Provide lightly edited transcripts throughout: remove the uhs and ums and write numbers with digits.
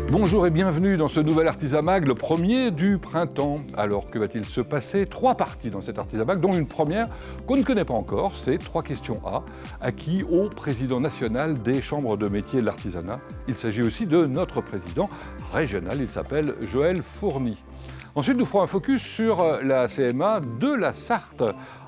Bonjour et bienvenue dans ce nouvel Artisamag, le premier du printemps. Alors que va-t-il se passer? 3 parties dans cet Artisamag, dont une première qu'on ne connaît pas encore, c'est 3 questions A, acquis au président national des chambres de métiers de l'artisanat. Il s'agit aussi de notre président régional, il s'appelle Joël Fourny. Ensuite, nous ferons un focus sur la CMA de la Sarthe,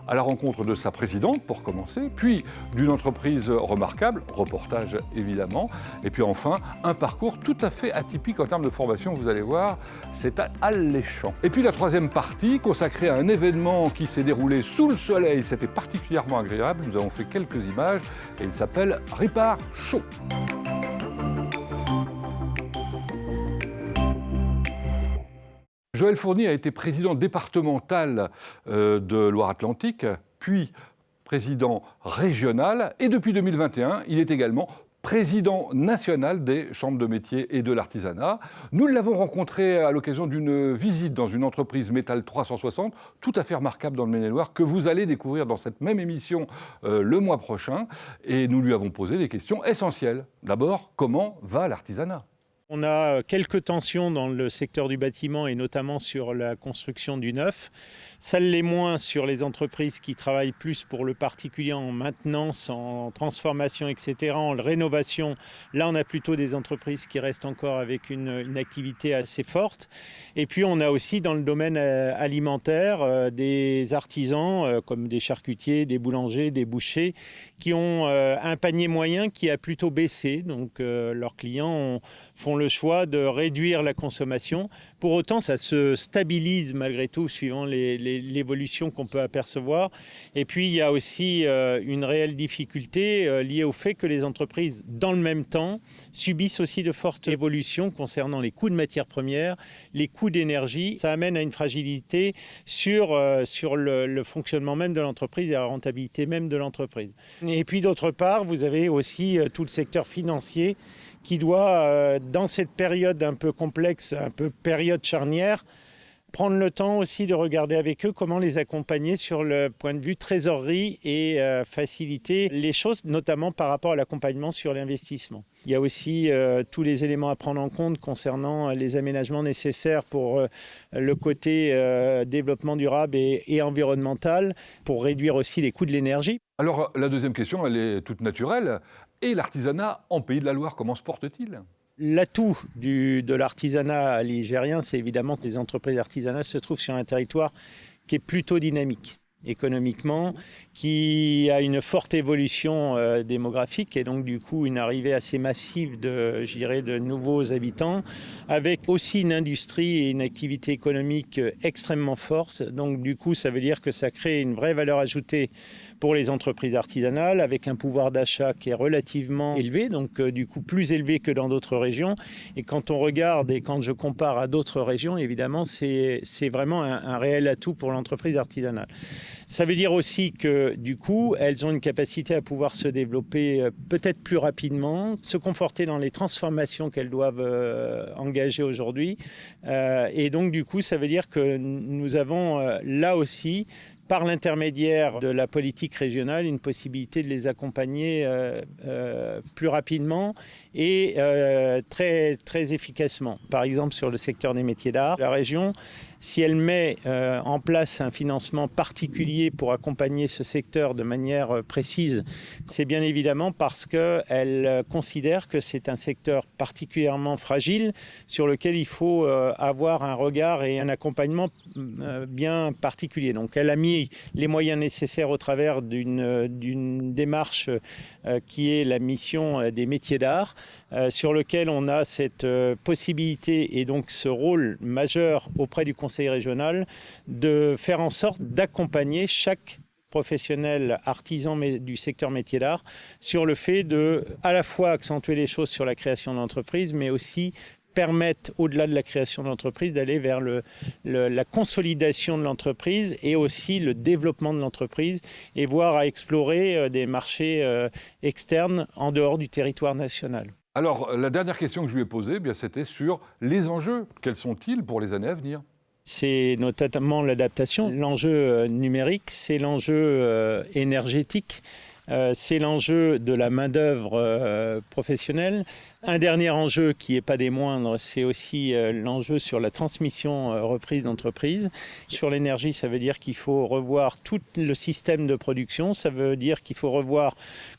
à la rencontre de sa présidente, pour commencer, puis d'une entreprise remarquable, reportage évidemment, et puis enfin, un parcours tout à fait atypique en termes de formation, vous allez voir, c'est alléchant. Et puis la troisième partie, consacrée à un événement qui s'est déroulé sous le soleil, c'était particulièrement agréable, nous avons fait quelques images, et il s'appelle Ripart Show. Joël Fourny a été président départemental de Loire-Atlantique, puis président régional, et depuis 2021, il est également président national des chambres de métiers et de l'artisanat. Nous l'avons rencontré à l'occasion d'une visite dans une entreprise Métal 360, tout à fait remarquable dans le Maine-et-Loire, que vous allez découvrir dans cette même émission le mois prochain. Et nous lui avons posé des questions essentielles. D'abord, comment va l'artisanat ? On a quelques tensions dans le secteur du bâtiment et notamment sur la construction du neuf. Ça l'est moins sur les entreprises qui travaillent plus pour le particulier en maintenance, en transformation, etc., en rénovation. Là, on a plutôt des entreprises qui restent encore avec une activité assez forte. Et puis, on a aussi dans le domaine alimentaire des artisans comme des charcutiers, des boulangers, des bouchers qui ont un panier moyen qui a plutôt baissé. Donc, leurs clients font le choix de réduire la consommation. Pour autant, ça se stabilise malgré tout suivant l'évolution qu'on peut apercevoir. Et puis, il y a aussi une réelle difficulté liée au fait que les entreprises, dans le même temps, subissent aussi de fortes évolutions concernant les coûts de matières premières, les coûts d'énergie. Ça amène à une fragilité sur le fonctionnement même de l'entreprise et la rentabilité même de l'entreprise. Et puis, d'autre part, vous avez aussi tout le secteur financier qui doit, dans cette période un peu complexe, un peu période charnière, prendre le temps aussi de regarder avec eux comment les accompagner sur le point de vue trésorerie et faciliter les choses, notamment par rapport à l'accompagnement sur l'investissement. Il y a aussi tous les éléments à prendre en compte concernant les aménagements nécessaires pour le côté développement durable et environnemental, pour réduire aussi les coûts de l'énergie. Alors, la deuxième question, elle est toute naturelle. Et l'artisanat en Pays de la Loire, comment se porte-t-il ? L'atout de l'artisanat ligérien, c'est évidemment que les entreprises artisanales se trouvent sur un territoire qui est plutôt dynamique économiquement, qui a une forte évolution démographique et donc du coup une arrivée assez massive de nouveaux habitants, avec aussi une industrie et une activité économique extrêmement forte. Donc du coup, ça veut dire que ça crée une vraie valeur ajoutée pour les entreprises artisanales, avec un pouvoir d'achat qui est relativement élevé, donc du coup plus élevé que dans d'autres régions. Et quand on regarde et quand je compare à d'autres régions, évidemment, c'est vraiment un réel atout pour l'entreprise artisanale. Ça veut dire aussi que du coup, elles ont une capacité à pouvoir se développer peut-être plus rapidement, se conforter dans les transformations qu'elles doivent engager aujourd'hui. Et donc du coup, ça veut dire que nous avons là aussi, par l'intermédiaire de la politique régionale, une possibilité de les accompagner plus rapidement et très, très efficacement. Par exemple, sur le secteur des métiers d'art, la région, si elle met en place un financement particulier pour accompagner ce secteur de manière précise, c'est bien évidemment parce qu'elle considère que c'est un secteur particulièrement fragile sur lequel il faut avoir un regard et un accompagnement bien particulier. Donc elle a mis les moyens nécessaires au travers d'une démarche qui est la mission des métiers d'art, sur lequel on a cette possibilité et donc ce rôle majeur auprès du Conseil régional de faire en sorte d'accompagner chaque professionnel artisan du secteur métier d'art sur le fait de à la fois accentuer les choses sur la création d'entreprises, mais aussi permettent, au-delà de la création d'entreprise, d'aller vers la consolidation de l'entreprise et aussi le développement de l'entreprise et voire à explorer des marchés externes en dehors du territoire national. Alors, la dernière question que je lui ai posée, eh bien, c'était sur les enjeux. Quels sont-ils pour les années à venir ? C'est notamment l'adaptation. L'enjeu numérique, c'est l'enjeu énergétique, c'est l'enjeu de la main-d'œuvre professionnelle. Un dernier enjeu qui n'est pas des moindres, c'est aussi l'enjeu sur la transmission reprise d'entreprise. Sur l'énergie, ça veut dire qu'il faut revoir tout le système de production. Ça veut dire qu'il faut revoir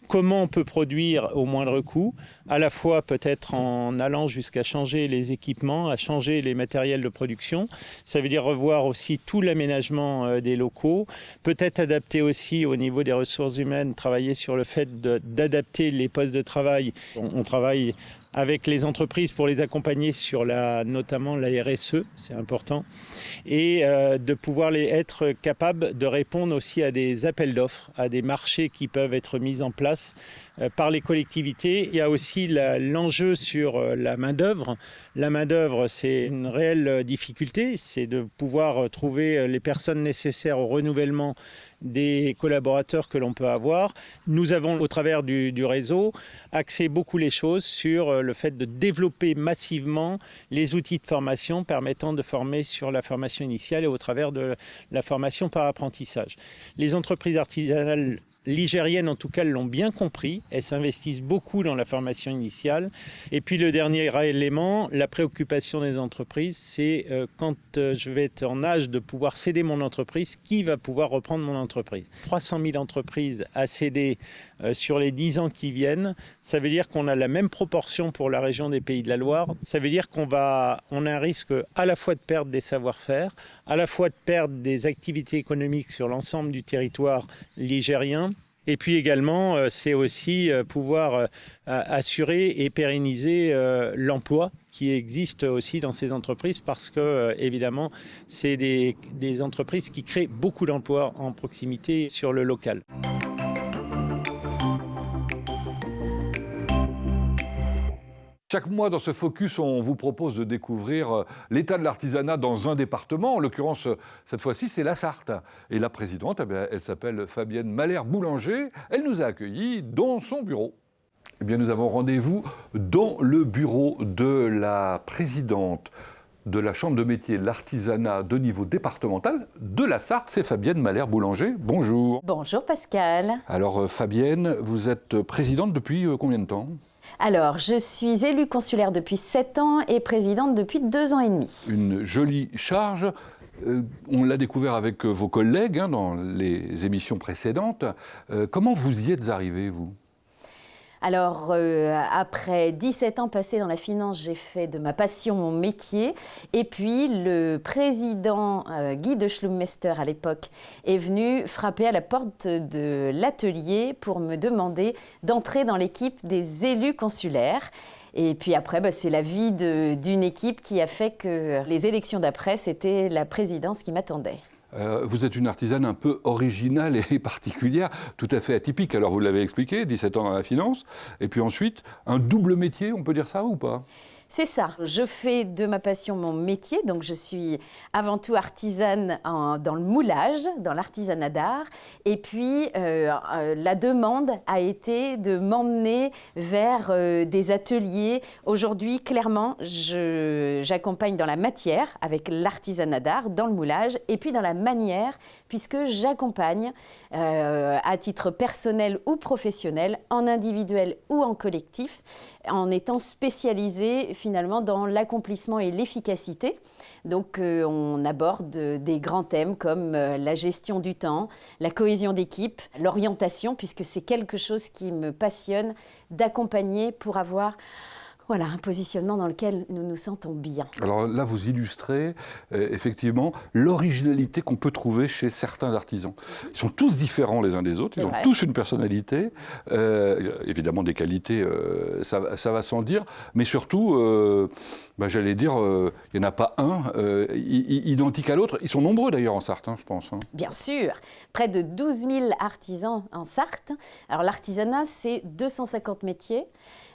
comment on peut produire au moindre coût, à la fois peut-être en allant jusqu'à changer les équipements, à changer les matériels de production. Ça veut dire revoir aussi tout l'aménagement des locaux, peut-être adapter aussi au niveau des ressources humaines, travailler sur le fait d'adapter les postes de travail. On travaille avec les entreprises pour les accompagner sur notamment la RSE, c'est important, et de pouvoir être capable de répondre aussi à des appels d'offres, à des marchés qui peuvent être mis en place par les collectivités. Il y a aussi l'enjeu sur la main-d'œuvre. La main-d'œuvre, c'est une réelle difficulté, c'est de pouvoir trouver les personnes nécessaires au renouvellement des collaborateurs que l'on peut avoir. Nous avons, au travers du réseau, axé beaucoup les choses sur le fait de développer massivement les outils de formation permettant de former sur la formation initiale et au travers de la formation par apprentissage. Les entreprises artisanales ligériennes, en tout cas, l'ont bien compris. Elles s'investissent beaucoup dans la formation initiale. Et puis, le dernier élément, la préoccupation des entreprises, c'est quand je vais être en âge de pouvoir céder mon entreprise, qui va pouvoir reprendre mon entreprise ? 300 000 entreprises à céder sur les 10 ans qui viennent. Ça veut dire qu'on a la même proportion pour la région des Pays de la Loire. Ça veut dire qu'on a un risque à la fois de perdre des savoir-faire, à la fois de perdre des activités économiques sur l'ensemble du territoire ligérien. Et puis également, c'est aussi pouvoir assurer et pérenniser l'emploi qui existe aussi dans ces entreprises parce que, évidemment, c'est des entreprises qui créent beaucoup d'emplois en proximité sur le local. Chaque mois, dans ce focus, on vous propose de découvrir l'état de l'artisanat dans un département. En l'occurrence, cette fois-ci, c'est la Sarthe. Et la présidente, elle s'appelle Fabienne Malher-Boulanger. Elle nous a accueillis dans son bureau. Eh bien, nous avons rendez-vous dans le bureau de la présidente de la Chambre de métier de l'artisanat de niveau départemental de la Sarthe. C'est Fabienne Malher-Boulanger. Bonjour. Bonjour Pascal. Alors Fabienne, vous êtes présidente depuis combien de temps ? Alors, je suis élue consulaire depuis 7 ans et présidente depuis 2 ans et demi. Une jolie charge. On l'a découvert avec vos collègues dans les émissions précédentes. Comment vous y êtes arrivés, vous ? Alors, après 17 ans passés dans la finance, j'ai fait de ma passion mon métier. Et puis, le président Guy de Schlummester, à l'époque, est venu frapper à la porte de l'atelier pour me demander d'entrer dans l'équipe des élus consulaires. Et puis après, c'est la vie d'une équipe qui a fait que les élections d'après, c'était la présidence qui m'attendait. Vous êtes une artisane un peu originale et particulière, tout à fait atypique. Alors vous l'avez expliqué, 17 ans dans la finance, et puis ensuite, un double métier, on peut dire ça ou pas ? C'est ça. Je fais de ma passion mon métier. Donc, je suis avant tout artisane dans le moulage, dans l'artisanat d'art. Et puis, la demande a été de m'emmener vers des ateliers. Aujourd'hui, clairement, j'accompagne dans la matière avec l'artisanat d'art, dans le moulage, et puis dans la manière, puisque j'accompagne à titre personnel ou professionnel, en individuel ou en collectif, en étant spécialisée finalement dans l'accomplissement et l'efficacité. Donc on aborde des grands thèmes comme la gestion du temps, la cohésion d'équipe, l'orientation, puisque c'est quelque chose qui me passionne d'accompagner pour avoir un positionnement dans lequel nous nous sentons bien. Alors là, vous illustrez effectivement l'originalité qu'on peut trouver chez certains artisans. Ils sont tous différents les uns des autres, ils ont tous une personnalité, évidemment des qualités, ça va sans dire, mais surtout, j'allais dire, il n'y en a pas un identique à l'autre. Ils sont nombreux d'ailleurs en Sarthe, je pense. Bien sûr, près de 12 000 artisans en Sarthe. Alors l'artisanat, c'est 250 métiers.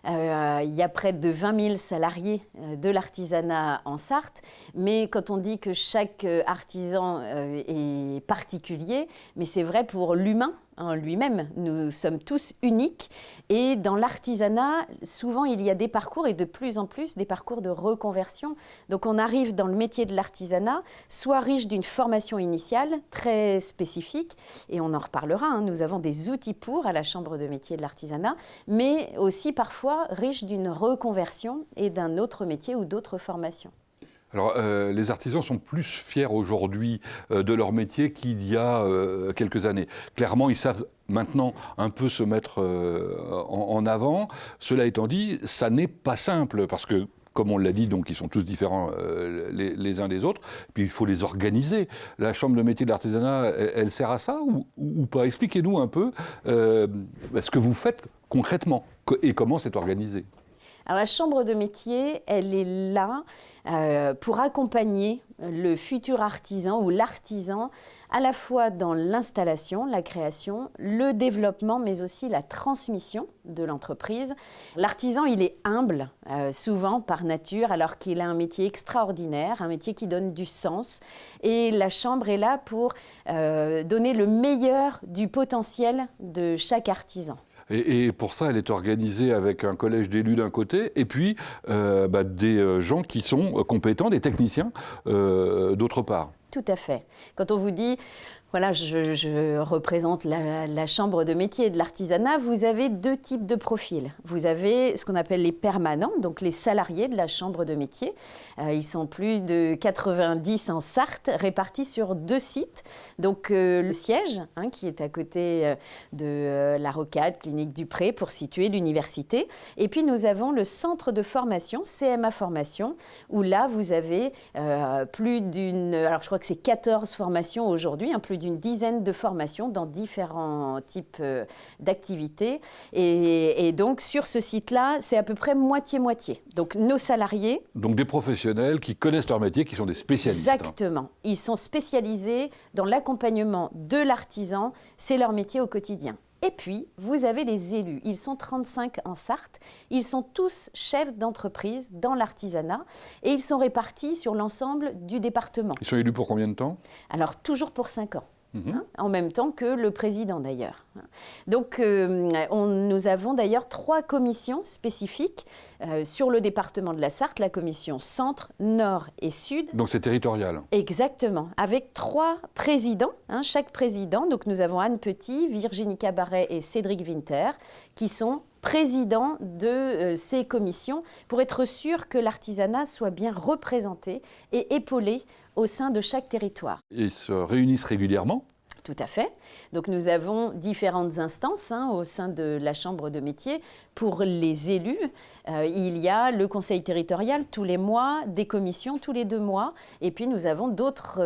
Il y a près de 20 000 salariés de l'artisanat en Sarthe, mais quand on dit que chaque artisan est particulier, mais c'est vrai pour l'humain en lui-même. Nous sommes tous uniques et dans l'artisanat, souvent il y a des parcours et de plus en plus des parcours de reconversion. Donc on arrive dans le métier de l'artisanat, soit riche d'une formation initiale très spécifique, et on en reparlera, hein, nous avons des outils pour à la Chambre de métier de l'artisanat, mais aussi parfois riche d'une reconversion et d'un autre métier ou d'autres formations. Alors, les artisans sont plus fiers aujourd'hui de leur métier qu'il y a quelques années. Clairement, ils savent maintenant un peu se mettre en avant. Cela étant dit, ça n'est pas simple parce que, comme on l'a dit, donc ils sont tous différents les uns des autres. Puis il faut les organiser. La Chambre de métier de l'artisanat, elle sert à ça ou pas? Expliquez-nous un peu ce que vous faites concrètement et comment c'est organisé. Alors la Chambre de métier, elle est là pour accompagner le futur artisan ou l'artisan à la fois dans l'installation, la création, le développement, mais aussi la transmission de l'entreprise. L'artisan, il est humble, souvent par nature, alors qu'il a un métier extraordinaire, un métier qui donne du sens. Et la Chambre est là pour donner le meilleur du potentiel de chaque artisan. Et pour ça, elle est organisée avec un collège d'élus d'un côté, et puis des gens qui sont compétents, des techniciens d'autre part. Tout à fait. Quand on vous dit, voilà, je représente la Chambre de métier et de l'artisanat, vous avez deux types de profils. Vous avez ce qu'on appelle les permanents, donc les salariés de la Chambre de métier. Ils sont plus de 90 en Sarthe, répartis sur 2 sites. Donc le siège, hein, qui est à côté de la Rocade, Clinique du Pré, pour situer l'université. Et puis nous avons le centre de formation, CMA Formation, où là vous avez plus d'une, alors je crois que c'est 14 formations aujourd'hui, hein, plus d'une dizaine de formations dans différents types d'activités. Et donc, sur ce site-là, c'est à peu près moitié-moitié. Donc, nos salariés... Donc, des professionnels qui connaissent leur métier, qui sont des spécialistes. Exactement. Ils sont spécialisés dans l'accompagnement de l'artisan. C'est leur métier au quotidien. Et puis, vous avez les élus. Ils sont 35 en Sarthe. Ils sont tous chefs d'entreprise dans l'artisanat et ils sont répartis sur l'ensemble du département. Ils sont élus pour combien de temps? Alors, toujours pour 5 ans. En même temps que le président d'ailleurs. Donc nous avons d'ailleurs 3 commissions spécifiques sur le département de la Sarthe, la commission centre, nord et sud. Donc c'est territorial. Exactement, avec 3 présidents, hein, chaque président. Donc nous avons Anne Petit, Virginie Cabaret et Cédric Winter qui sont présidents de ces commissions pour être sûr que l'artisanat soit bien représenté et épaulé au sein de chaque territoire. Ils se réunissent régulièrement? Tout à fait. Donc nous avons différentes instances au sein de la Chambre de métier. Pour les élus, il y a le conseil territorial tous les mois, des commissions tous les 2 mois. Et puis nous avons d'autres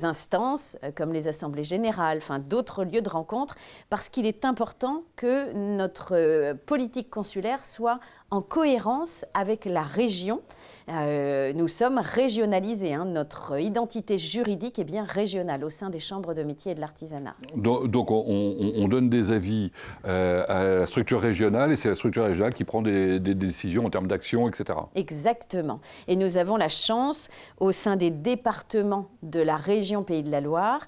instances comme les assemblées générales, enfin d'autres lieux de rencontre, parce qu'il est important que notre politique consulaire soit en cohérence avec la région. Nous sommes régionalisés, hein, notre identité juridique est bien régionale au sein des chambres de métier et de l'artisanat. Donc on donne des avis à la structure régionale et c'est la structure régionale qui prend des décisions en termes d'action, etc. Exactement. Et nous avons la chance, au sein des départements de la région Pays de la Loire,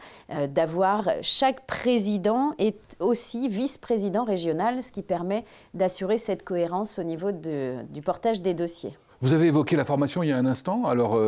d'avoir chaque président est aussi vice-président régional, ce qui permet d'assurer cette cohérence au niveau du portage des dossiers. Vous avez évoqué la formation il y a un instant. Alors,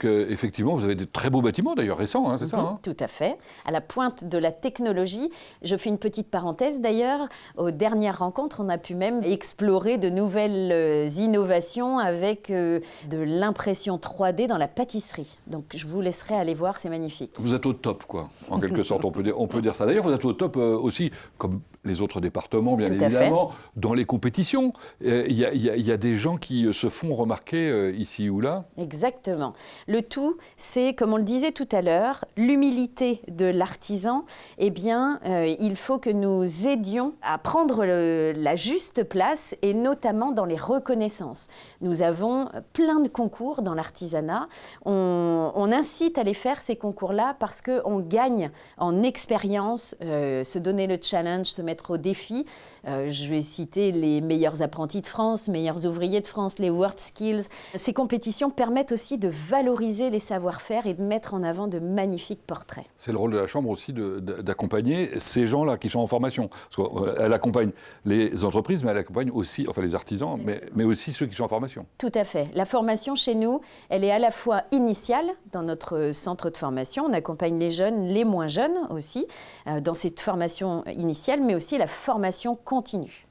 effectivement, vous avez de très beaux bâtiments, d'ailleurs récents, hein, c'est ça, hein? Tout à fait. À la pointe de la technologie. Je fais une petite parenthèse, d'ailleurs. Aux dernières rencontres, on a pu même explorer de nouvelles innovations avec de l'impression 3D dans la pâtisserie. Donc, je vous laisserai aller voir, c'est magnifique. Vous êtes au top, quoi, en quelque sorte, on peut dire ça. D'ailleurs, vous êtes au top aussi, comme les autres départements, bien évidemment, dans les compétitions. Il y a des gens qui se font remarquer remarqué ici ou là. Exactement. Le tout, c'est, comme on le disait tout à l'heure, l'humilité de l'artisan. Eh bien, il faut que nous aidions à prendre la juste place, et notamment dans les reconnaissances. Nous avons plein de concours dans l'artisanat. On incite à les faire, ces concours-là, parce qu'on gagne en expérience, se donner le challenge, se mettre au défi. Je vais citer les meilleurs apprentis de France, meilleurs ouvriers de France, les World Skills. Ces compétitions permettent aussi de valoriser les savoir-faire et de mettre en avant de magnifiques portraits. C'est le rôle de la Chambre aussi d'accompagner ces gens-là qui sont en formation. Parce qu'elle accompagne les entreprises, mais elle accompagne aussi, enfin les artisans, mais aussi ceux qui sont en formation. Tout à fait. La formation chez nous, elle est à la fois initiale dans notre centre de formation. On accompagne les jeunes, les moins jeunes aussi, dans cette formation initiale, mais aussi la formation continue.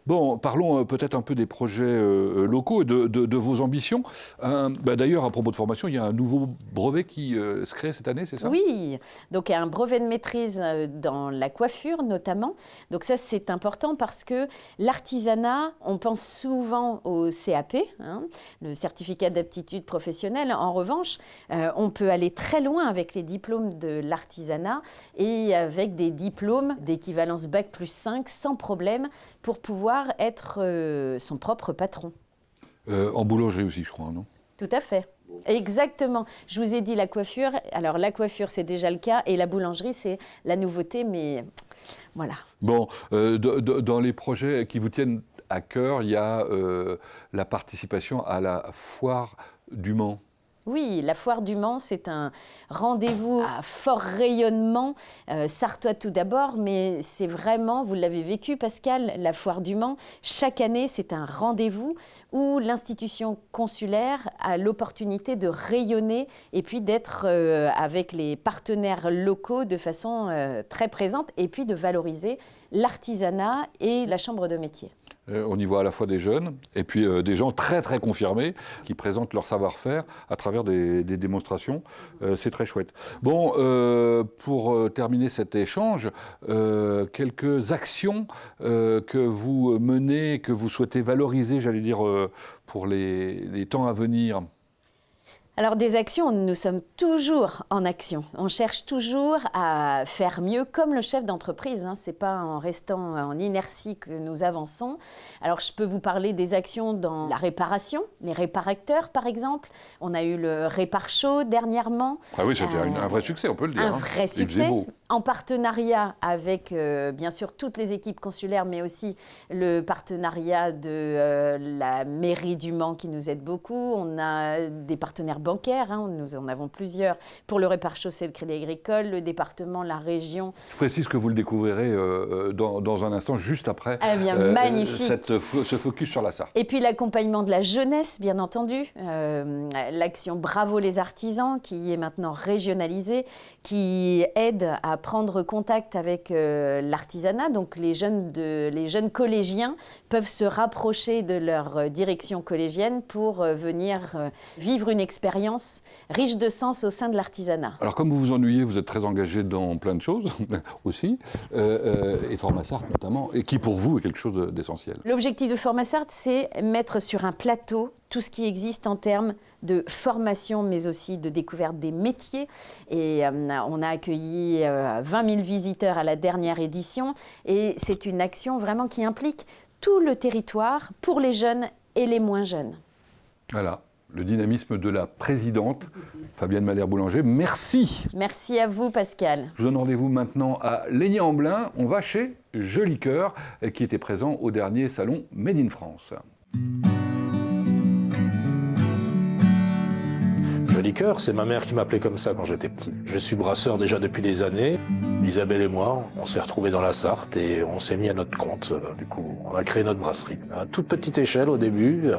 Bon, parlons peut-être un peu des projets locaux et de vos ambitions. D'ailleurs, à propos de formation, il y a un nouveau brevet qui se crée cette année, c'est ça? Oui, donc il y a un brevet de maîtrise dans la coiffure notamment. Donc ça, c'est important parce que l'artisanat, on pense souvent au CAP, le certificat d'aptitude professionnelle. En revanche, on peut aller très loin avec les diplômes de l'artisanat et avec des diplômes d'équivalence Bac+5 sans problème pour pouvoir être son propre patron. En boulangerie aussi, je crois, non? Tout à fait. Exactement. Je vous ai dit la coiffure. Alors, la coiffure, c'est déjà le cas. Et la boulangerie, c'est la nouveauté. Mais voilà. Bon, dans les projets qui vous tiennent à cœur, il y a la participation à la foire du Mans. Oui, la foire du Mans, c'est un rendez-vous à fort rayonnement, sartois tout d'abord, mais c'est vraiment, vous l'avez vécu Pascal, la foire du Mans, chaque année c'est un rendez-vous où l'institution consulaire a l'opportunité de rayonner et puis d'être avec les partenaires locaux de façon très présente et puis de valoriser l'artisanat et la chambre de métier. On y voit à la fois des jeunes et puis des gens très très confirmés qui présentent leur savoir-faire à travers des démonstrations. C'est très chouette. Bon, pour terminer cet échange, quelques actions que vous menez, que vous souhaitez valoriser, j'allais dire, pour les temps à venir. Alors des actions, nous sommes toujours en action. On cherche toujours à faire mieux, comme le chef d'entreprise. Ce n'est pas en restant en inertie que nous avançons. Alors je peux vous parler des actions dans la réparation, les réparateurs par exemple. On a eu le Répar Show dernièrement. Ah oui, c'était un vrai succès, on peut le dire. Un vrai succès, en partenariat avec bien sûr toutes les équipes consulaires, mais aussi le partenariat de la mairie du Mans qui nous aide beaucoup. On a des partenaires bancaires, nous en avons plusieurs. Pour le Répar Show, c'est le Crédit Agricole, le département, la région. Je précise que vous le découvrirez dans un instant, juste après magnifique. Ce focus sur la Sarthe. Et puis l'accompagnement de la jeunesse, bien entendu. L'action Bravo les artisans, qui est maintenant régionalisée, qui aide à prendre contact avec l'artisanat. Donc les jeunes collégiens peuvent se rapprocher de leur direction collégienne pour venir vivre une expérience riche de sens au sein de l'artisanat. Alors comme vous vous ennuyez, vous êtes très engagé dans plein de choses aussi, et Formasart notamment, et qui pour vous est quelque chose d'essentiel. L'objectif de Formasart, c'est mettre sur un plateau tout ce qui existe en termes de formation, mais aussi de découverte des métiers. Et on a accueilli 20 000 visiteurs à la dernière édition. Et c'est une action vraiment qui implique tout le territoire pour les jeunes et les moins jeunes. Voilà, le dynamisme de la présidente, Fabienne Malher-Boulanger. Merci. Merci à vous, Pascal. Je vous donne rendez-vous maintenant à Légnat-en-Belin. On va chez Joli Cœur, qui était présent au dernier salon Made in France. Joli Cœur, c'est ma mère qui m'appelait comme ça quand j'étais petit. Je suis brasseur déjà depuis des années. Isabelle et moi, on s'est retrouvés dans la Sarthe et on s'est mis à notre compte. Du coup, on a créé notre brasserie. À toute petite échelle au début,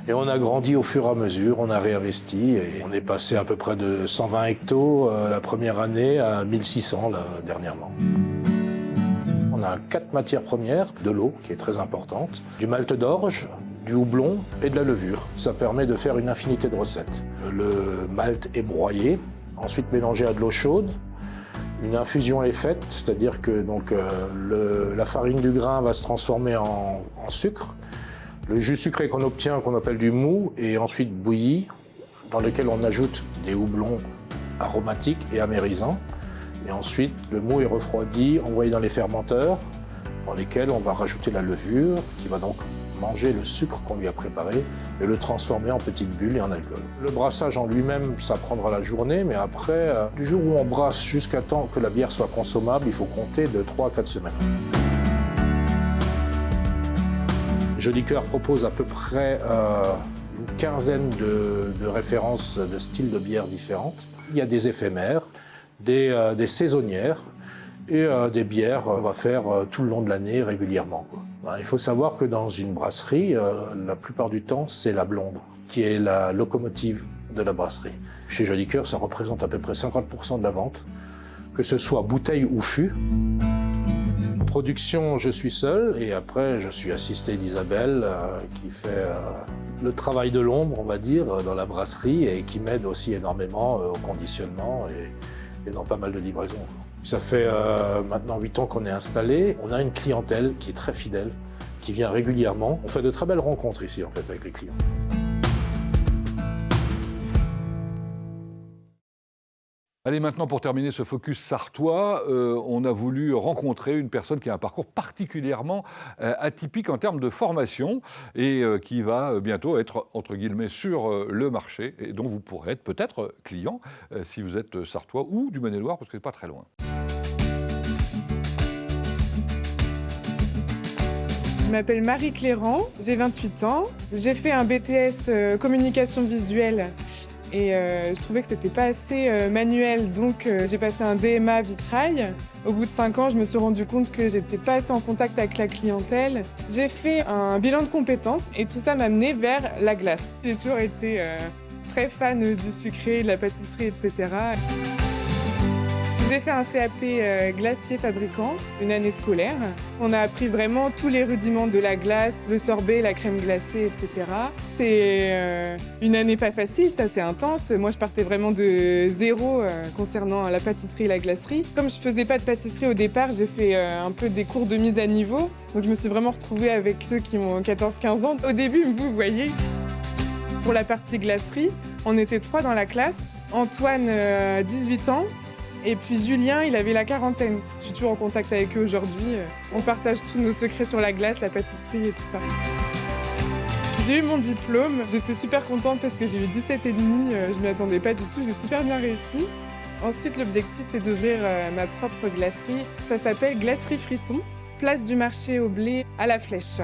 et on a grandi au fur et à mesure, on a réinvesti et on est passé à peu près de 120 hectos la première année à 1600 dernièrement. On a 4 matières premières, de l'eau qui est très importante, du malt d'orge, du houblon et de la levure. Ça permet de faire une infinité de recettes. Le malt est broyé, ensuite mélangé à de l'eau chaude. Une infusion est faite, c'est-à-dire que donc, la farine du grain va se transformer en sucre. Le jus sucré qu'on obtient, qu'on appelle du mou, est ensuite bouilli, dans lequel on ajoute des houblons aromatiques et amérisants. Et ensuite, le mou est refroidi, envoyé dans les fermenteurs, dans lesquels on va rajouter la levure, qui va donc manger le sucre qu'on lui a préparé et le transformer en petites bulles et en alcool. Le brassage en lui-même, ça prendra la journée, mais après, du jour où on brasse jusqu'à temps que la bière soit consommable, il faut compter de 3 à 4 semaines. Joli Cœur propose à peu près une quinzaine de références de styles de bières différentes. Il y a des éphémères, des saisonnières et des bières qu'on va faire tout le long de l'année régulièrement. Il faut savoir que dans une brasserie, la plupart du temps, c'est la blonde qui est la locomotive de la brasserie. Chez Joli Cœur, ça représente à peu près 50% de la vente, que ce soit bouteille ou fût. Production, je suis seul et après je suis assisté d'Isabelle qui fait le travail de l'ombre, on va dire, dans la brasserie et qui m'aide aussi énormément au conditionnement et dans pas mal de livraisons. Ça fait maintenant 8 ans qu'on est installé. On a une clientèle qui est très fidèle, qui vient régulièrement. On fait de très belles rencontres ici en fait avec les clients. Allez, maintenant, pour terminer ce focus sartois, on a voulu rencontrer une personne qui a un parcours particulièrement atypique en termes de formation et qui va bientôt être, entre guillemets, sur le marché et dont vous pourrez être peut-être client si vous êtes sartois ou du Maine-et-Loire, parce que c'est pas très loin. Je m'appelle Marie Cléran, j'ai 28 ans. J'ai fait un BTS communication visuelle. Et je trouvais que c'était pas assez manuel, donc j'ai passé un DMA vitrail. Au bout de 5 ans, je me suis rendu compte que j'étais pas assez en contact avec la clientèle. J'ai fait un bilan de compétences et tout ça m'a amené vers la glace. J'ai toujours été très fan du sucré, de la pâtisserie, etc. J'ai fait un CAP glacier fabricant, une année scolaire. On a appris vraiment tous les rudiments de la glace, le sorbet, la crème glacée, etc. C'est une année pas facile, ça c'est intense. Moi je partais vraiment de zéro concernant la pâtisserie et la glacerie. Comme je faisais pas de pâtisserie au départ, j'ai fait un peu des cours de mise à niveau. Donc je me suis vraiment retrouvée avec ceux qui ont 14-15 ans. Au début, vous voyez, pour la partie glacerie, on était 3 dans la classe. Antoine, 18 ans. Et puis Julien, il avait la quarantaine. Je suis toujours en contact avec eux aujourd'hui. On partage tous nos secrets sur la glace, la pâtisserie et tout ça. J'ai eu mon diplôme. J'étais super contente parce que j'ai eu 17,5. Je m'y attendais pas du tout. J'ai super bien réussi. Ensuite, l'objectif, c'est d'ouvrir ma propre glacerie. Ça s'appelle Glacerie Frisson, place du marché au blé à la Flèche.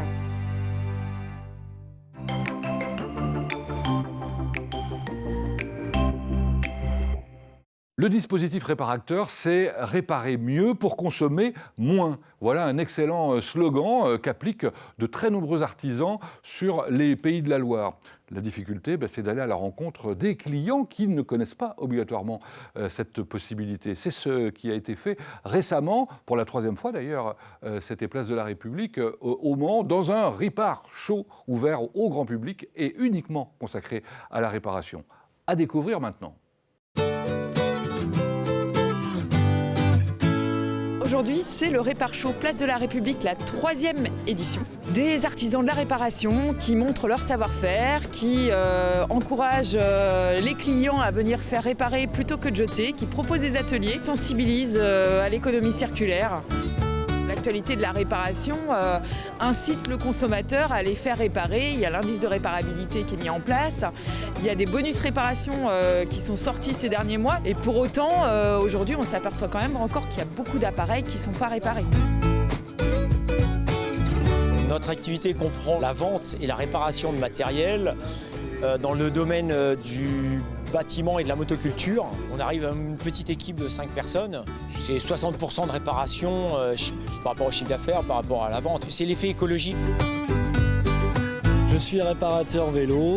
Le dispositif réparateur, c'est réparer mieux pour consommer moins. Voilà un excellent slogan qu'appliquent de très nombreux artisans sur les pays de la Loire. La difficulté, c'est d'aller à la rencontre des clients qui ne connaissent pas obligatoirement cette possibilité. C'est ce qui a été fait récemment, pour la 3e fois d'ailleurs, c'était Place de la République au Mans, dans un Répar Show ouvert au grand public et uniquement consacré à la réparation. À découvrir maintenant. Aujourd'hui, c'est le Répar Show Place de la République, la 3e édition. Des artisans de la réparation qui montrent leur savoir-faire, qui encouragent les clients à venir faire réparer plutôt que de jeter, qui proposent des ateliers, sensibilisent à l'économie circulaire. L'actualité de la réparation incite le consommateur à les faire réparer. Il y a l'indice de réparabilité qui est mis en place. Il y a des bonus réparation qui sont sortis ces derniers mois. Et pour autant, aujourd'hui, on s'aperçoit quand même encore qu'il y a beaucoup d'appareils qui ne sont pas réparés. Notre activité comprend la vente et la réparation de matériel dans le domaine du bâtiment et de la motoculture. On arrive à une petite équipe de 5 personnes. C'est 60% de réparation par rapport au chiffre d'affaires, par rapport à la vente. C'est l'effet écologique. Je suis réparateur vélo,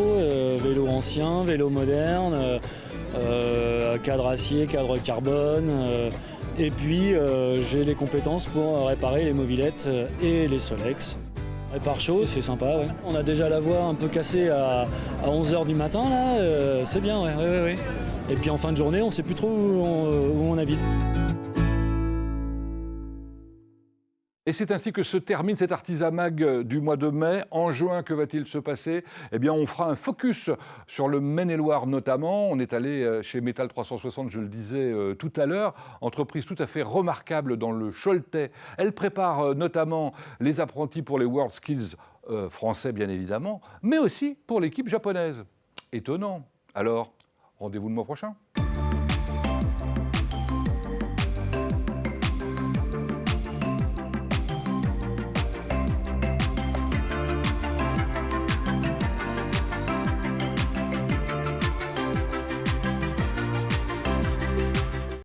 vélo ancien, vélo moderne, cadre acier, cadre carbone. Et puis j'ai les compétences pour réparer les mobylettes et les Solex. Répar Show, c'est sympa, ouais. On a déjà la voix un peu cassée à 11h du matin, là, c'est bien, ouais. Et puis en fin de journée, on ne sait plus trop où on habite. Et c'est ainsi que se termine cet Artisamag du mois de mai. En juin, que va-t-il se passer? Eh bien, on fera un focus sur le Maine-et-Loire notamment. On est allé chez Métal 360, je le disais tout à l'heure, entreprise tout à fait remarquable dans le Choletais. Elle prépare notamment les apprentis pour les World Skills français, bien évidemment, mais aussi pour l'équipe japonaise. Étonnant. Alors, rendez-vous le mois prochain.